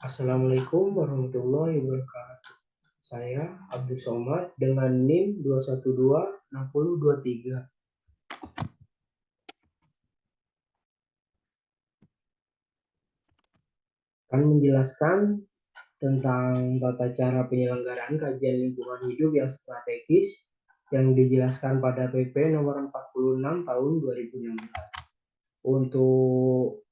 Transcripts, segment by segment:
Assalamualaikum warahmatullahi wabarakatuh. Saya Abdul Somad dengan NIM 2126023 akan menjelaskan tentang tata cara penyelenggaraan kajian lingkungan hidup yang strategis yang dijelaskan pada PP nomor 46 tahun 2016. Untuk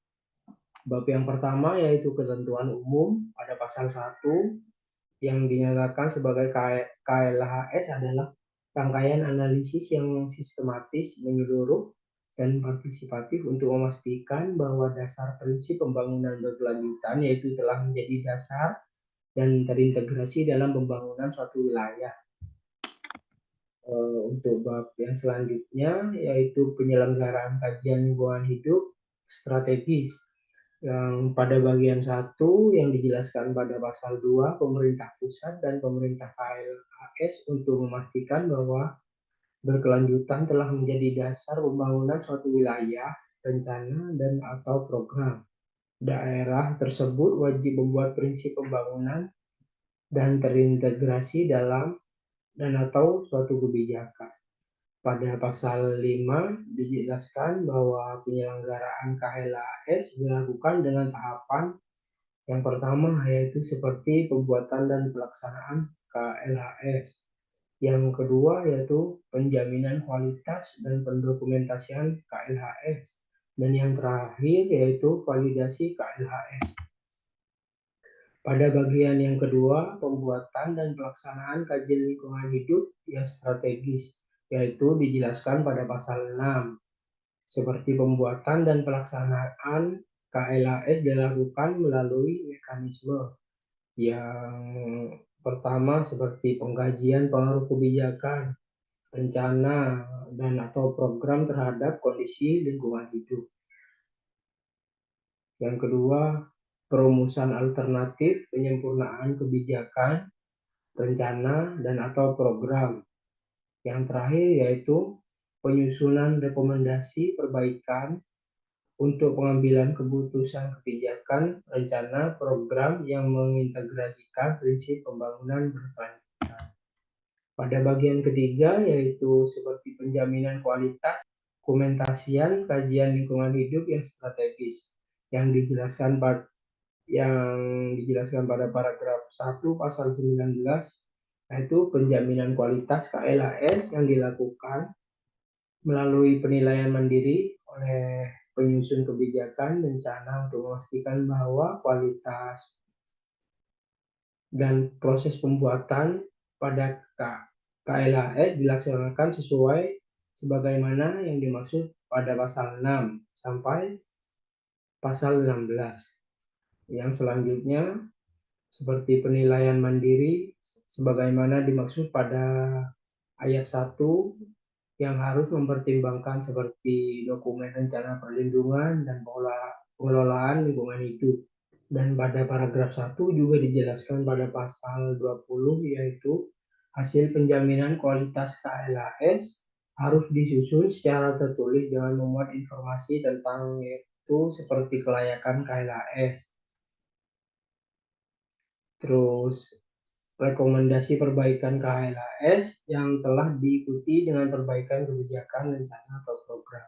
bab yang pertama yaitu ketentuan umum pada pasal 1 yang dinyatakan sebagai KLHS adalah rangkaian analisis yang sistematis, menyeluruh, dan partisipatif untuk memastikan bahwa dasar prinsip pembangunan berkelanjutan yaitu telah menjadi dasar dan terintegrasi dalam pembangunan suatu wilayah. Untuk bab yang selanjutnya yaitu penyelenggaraan kajian lingkungan hidup strategis yang pada bagian 1 yang dijelaskan pada pasal 2 pemerintah pusat dan pemerintah KLHS untuk memastikan bahwa berkelanjutan telah menjadi dasar pembangunan suatu wilayah, rencana dan atau program. Daerah tersebut wajib membuat prinsip pembangunan dan terintegrasi dalam dan atau suatu kebijakan. Pada pasal 5 dijelaskan bahwa penyelenggaraan KLHS dilakukan dengan tahapan yang pertama yaitu seperti pembuatan dan pelaksanaan KLHS. Yang kedua yaitu penjaminan kualitas dan pendokumentasian KLHS. Dan yang terakhir yaitu validasi KLHS. Pada bagian yang kedua, pembuatan dan pelaksanaan kajian lingkungan hidup yang strategis, yaitu dijelaskan pada pasal 6. Seperti pembuatan dan pelaksanaan KLHS dilakukan melalui mekanisme yang pertama seperti pengkajian pengaruh kebijakan, rencana, dan atau program terhadap kondisi lingkungan hidup. Yang kedua, perumusan alternatif penyempurnaan kebijakan, rencana, dan atau program. Yang terakhir yaitu penyusunan rekomendasi perbaikan untuk pengambilan keputusan kebijakan, rencana, program yang mengintegrasikan prinsip pembangunan berkelanjutan. Pada bagian ketiga yaitu seperti penjaminan kualitas, dokumentasian kajian lingkungan hidup yang strategis yang dijelaskan pada paragraf 1 pasal 19 yaitu penjaminan kualitas KLHS yang dilakukan melalui penilaian mandiri oleh penyusun kebijakan rencana untuk memastikan bahwa kualitas dan proses pembuatan pada KLHS dilaksanakan sesuai sebagaimana yang dimaksud pada pasal 6 sampai pasal 16. Yang selanjutnya seperti penilaian mandiri sebagaimana dimaksud pada ayat 1 yang harus mempertimbangkan seperti dokumen rencana perlindungan dan pengelolaan lingkungan hidup. Dan pada paragraf 1 juga dijelaskan pada pasal 20 yaitu hasil penjaminan kualitas KLHS harus disusun secara tertulis dengan memuat informasi tentang itu seperti kelayakan KLHS. Terus rekomendasi perbaikan KLHS yang telah diikuti dengan perbaikan kebijakan, rencana, atau program.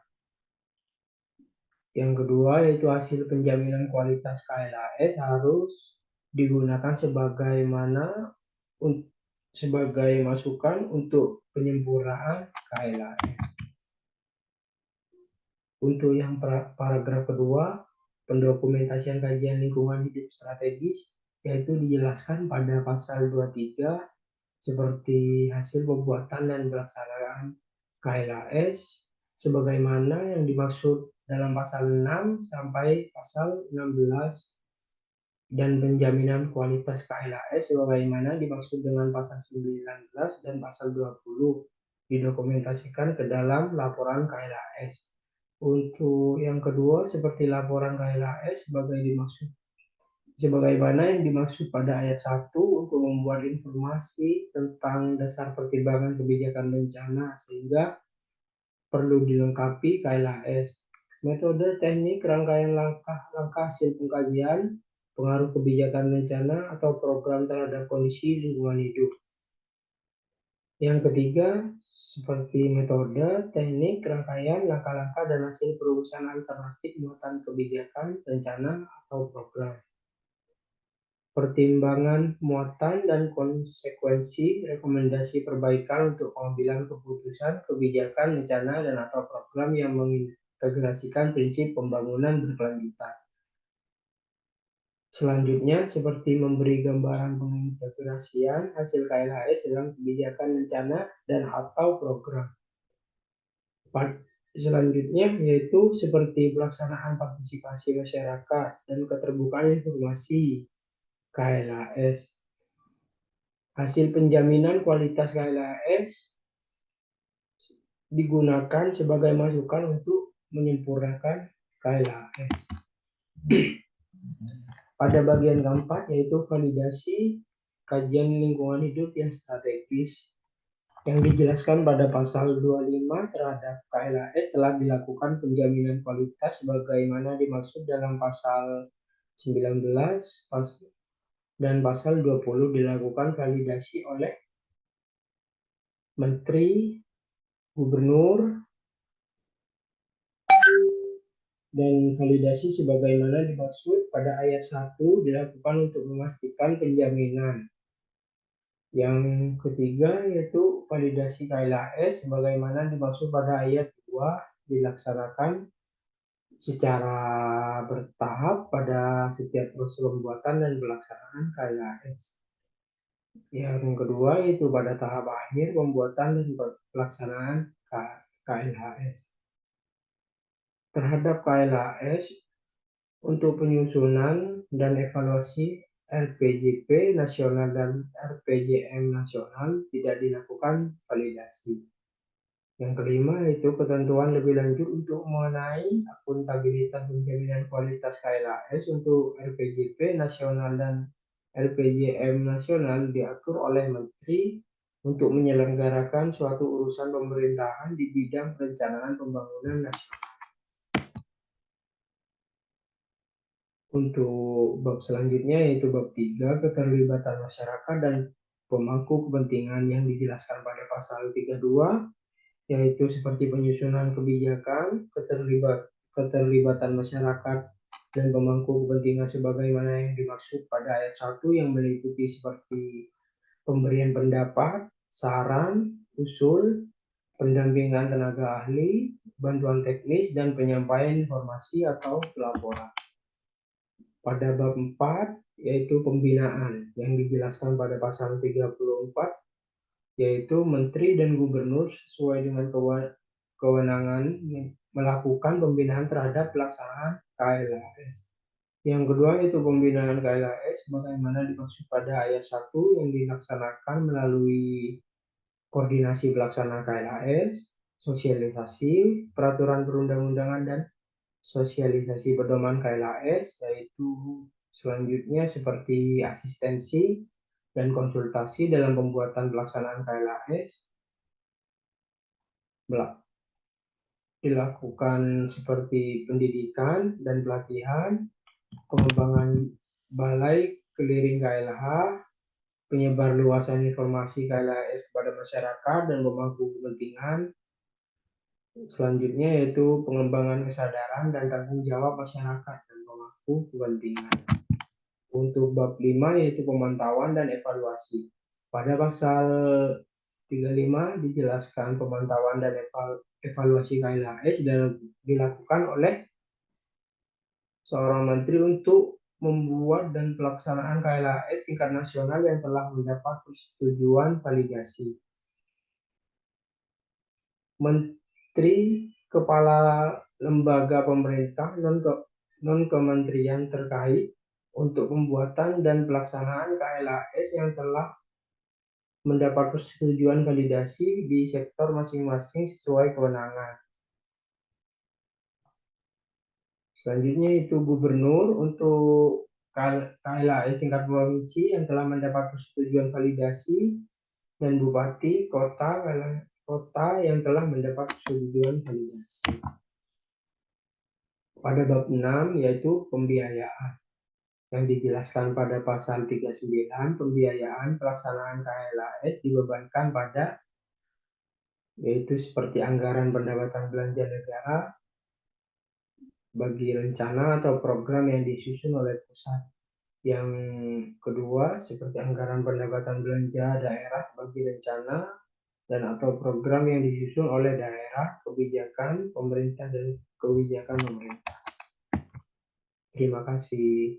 Yang kedua yaitu hasil penjaminan kualitas KLHS harus digunakan sebagai masukan untuk penyempurnaan KLHS. Untuk yang paragraf kedua, pendokumentasian kajian lingkungan hidup strategis yaitu dijelaskan pada pasal 23 seperti hasil pembuatan dan pelaksanaan KLHS sebagaimana yang dimaksud dalam pasal 6 sampai pasal 16 dan penjaminan kualitas KLHS sebagaimana dimaksud dengan pasal 19 dan pasal 20 didokumentasikan ke dalam laporan KLHS. Untuk yang kedua seperti laporan KLHS sebagaimana yang dimaksud pada ayat 1 untuk membuat informasi tentang dasar pertimbangan kebijakan bencana sehingga perlu dilengkapi KLHS. Metode teknik rangkaian langkah-langkah hasil pengkajian pengaruh kebijakan rencana atau program terhadap kondisi lingkungan hidup. Yang ketiga, seperti metode, teknik, rangkaian, langkah-langkah, dan hasil perurusan alternatif muatan kebijakan, rencana, atau program. Pertimbangan muatan dan konsekuensi, rekomendasi perbaikan untuk pengambilan keputusan, kebijakan, rencana, dan atau program yang mengintegrasikan prinsip pembangunan berkelanjutan. Selanjutnya, seperti memberi gambaran pengintegrasian hasil KLHS dalam kebijakan, rencana, dan atau program. Selanjutnya, yaitu seperti pelaksanaan partisipasi masyarakat dan keterbukaan informasi KLHS. Hasil penjaminan kualitas KLHS digunakan sebagai masukan untuk menyempurnakan KLHS. Pada bagian keempat, yaitu validasi kajian lingkungan hidup yang strategis, yang dijelaskan pada pasal 25 terhadap KLHS telah dilakukan penjaminan kualitas sebagaimana dimaksud dalam pasal 19 dan pasal 20 dilakukan validasi oleh Menteri, Gubernur, dan validasi sebagaimana dimaksud pada ayat 1 dilakukan untuk memastikan penjaminan. Yang ketiga yaitu validasi KLHS sebagaimana dimaksud pada ayat 2 dilaksanakan secara bertahap pada setiap proses pembuatan dan pelaksanaan KLHS. Yang kedua yaitu pada tahap akhir pembuatan dan pelaksanaan KLHS. Terhadap KLHS untuk penyusunan dan evaluasi RPJP nasional dan RPJM nasional tidak dilakukan validasi. Yang kelima yaitu ketentuan lebih lanjut untuk mengenai akuntabilitas penjaminan kualitas KLHS untuk RPJP nasional dan RPJM nasional diatur oleh Menteri untuk menyelenggarakan suatu urusan pemerintahan di bidang perencanaan pembangunan nasional. Untuk bab selanjutnya yaitu bab 3, keterlibatan masyarakat dan pemangku kepentingan yang dijelaskan pada pasal 32, yaitu seperti penyusunan kebijakan, keterlibatan masyarakat dan pemangku kepentingan sebagaimana yang dimaksud pada ayat 1 yang meliputi seperti pemberian pendapat, saran, usul, pendampingan tenaga ahli, bantuan teknis, dan penyampaian informasi atau pelaporan. Pada bab 4, yaitu pembinaan, yang dijelaskan pada pasal 34, yaitu Menteri dan Gubernur sesuai dengan kewenangan melakukan pembinaan terhadap pelaksanaan KLHS. Yang kedua yaitu pembinaan KLHS sebagaimana dimaksud pada ayat 1 yang dilaksanakan melalui koordinasi pelaksanaan KLHS, sosialisasi, peraturan perundang-undangan, dan sosialisasi pedoman KLHS, yaitu selanjutnya seperti asistensi dan konsultasi dalam pembuatan pelaksanaan KLHS dilakukan seperti pendidikan dan pelatihan, pengembangan balai keliling KLH, penyebar luasan informasi KLHS kepada masyarakat dan pemangku kepentingan. Selanjutnya yaitu pengembangan kesadaran dan tanggung jawab masyarakat dan pemangku kepentingan. Untuk bab 5 yaitu pemantauan dan evaluasi. Pada pasal 35 dijelaskan pemantauan dan evaluasi KLHS dan dilakukan oleh seorang menteri untuk membuat dan pelaksanaan KLHS tingkat nasional yang telah mendapat persetujuan validasi. Menteri, kepala lembaga pemerintah, non-kementerian terkait untuk pembuatan dan pelaksanaan KLHS yang telah mendapat persetujuan validasi di sektor masing-masing sesuai kewenangan. Selanjutnya itu gubernur untuk KLHS tingkat provinsi yang telah mendapat persetujuan validasi dan bupati kota yang telah mendapat persetujuan validasi. Pada bab 6 yaitu pembiayaan. yang dijelaskan pada pasal 39, pembiayaan pelaksanaan KLAS dibebankan pada, yaitu seperti anggaran pendapatan belanja negara bagi rencana atau program yang disusun oleh pusat. Yang kedua, seperti anggaran pendapatan belanja daerah bagi rencana dan atau program yang disusun oleh daerah, kebijakan pemerintah dan kebijakan pemerintah. Terima kasih.